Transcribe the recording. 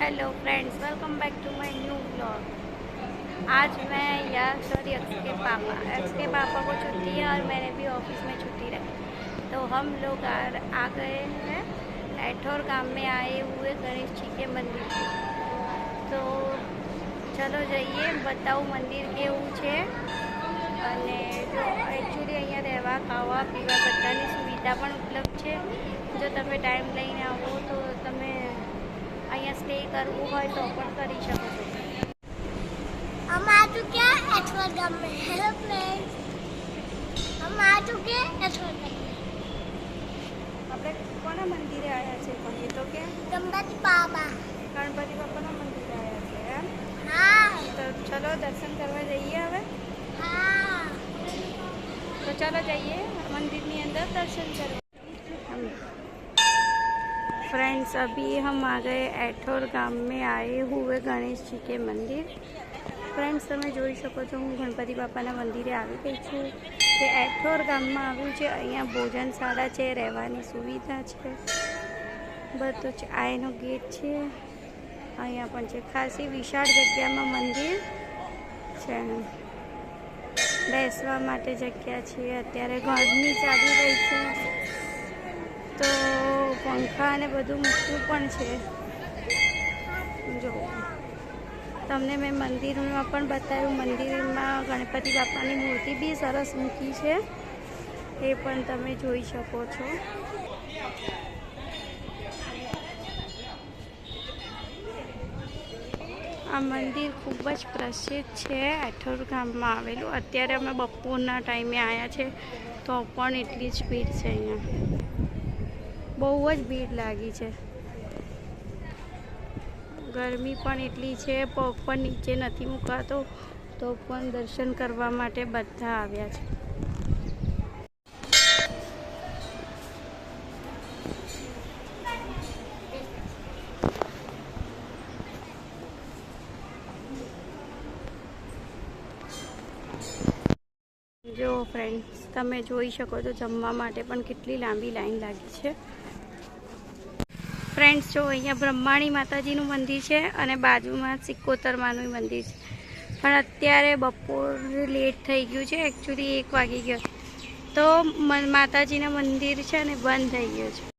Hello friends, welcome back to my new blog. आज मैं sorry x के पापा को छुट्टी है और मैंने भी ऑफिस में छुट्टी रखी, तो हम लोग आ गए हैं एठोर गांव में आए हुए गणेश जी के मंदिर पे। तो चलो जाइए बताऊँ मंदिर केવું છે અને જો એકચ્યુઅલી અહીંયા રહેવા ખાવા પીવા બધાની સુવિધા પણ ઉપલબ્ધ છે। જો તમે ટાઈમ લઈને આવો તો તમે અહીંયા સ્ટે કરવું હોય તો પણ કરી શકો છો। हम आ चुके हैं एठोर गांव में। हेलो फ्रेंड्स, हम आ चुके हैं एठोर गांव में। આપણે કોના મંદિરે આવ્યા છે પણ એ તો કે गणपति बाबा। ગણપતિ બાપાના મંદિરે આવ્યા છે એમ। हाँ તો ચલો દર્શન કરવા જઈએ હવે। हाँ तो चलो जाइए मंदिर में अंदर दर्शन करवा। फ्रेंड्स अभी हम आ गए एठोर गांव में आए हुए गणेश जी के मंदिर। फ्रेंड्स તમે જોઈ શકો છો હું ગણપતિ બાપાના મંદિરે આવી ગઈ છું। તે એઠોર ગામમાં આવ્યું છે। અહીંયા ભોજનશાળા છે, રહેવાની સુવિધા છે, બધું જ। આ એનો ગેટ છે, અહીંયા પણ છે। ખાસી વિશાળ જગ્યામાં મંદિર છે, બેસવા માટે જગ્યા છે। અત્યારે ગરમી ચાલી રહી છે તો પંખા અને બધું મૂકવું પણ છે। જો તમને મેં મંદિરમાં પણ બતાવ્યું, મંદિરમાં ગણપતિ બાપાની મૂર્તિ બી સરસ મૂકી છે, એ પણ તમે જોઈ શકો છો। આ મંદિર ખૂબ જ પ્રસિદ્ધ છે, એઠોર ગામમાં આવેલું। અત્યારે અમે બપોરના ટાઈમે આવ્યા છે તો પણ એટલી જ ભીડ છે। અહીંયા બહુ જ ભીડ લાગી છે, ગરમી પણ એટલી છે, પગ પણ નીચે નથી મુકાતો તો પણ દર્શન કરવા માટે બધા આવ્યા છે। જો ફ્રેન્ડ્સ તમે જોઈ શકો છો જમવા માટે પણ કેટલી લાંબી લાઈન લાગી છે। ફ્રેન્ડ્સ જો અહીંયા બ્રહ્માણી માતાજીનું મંદિર છે અને બાજુમાં સિકોતર માનું મંદિર છે, પણ અત્યારે બપોર લેટ થઈ ગયું છે, એકચ્યુઅલી 1 વાગી ગયો તો માતાજીના મંદિર છે ને બંધ થઈ ગયું છે।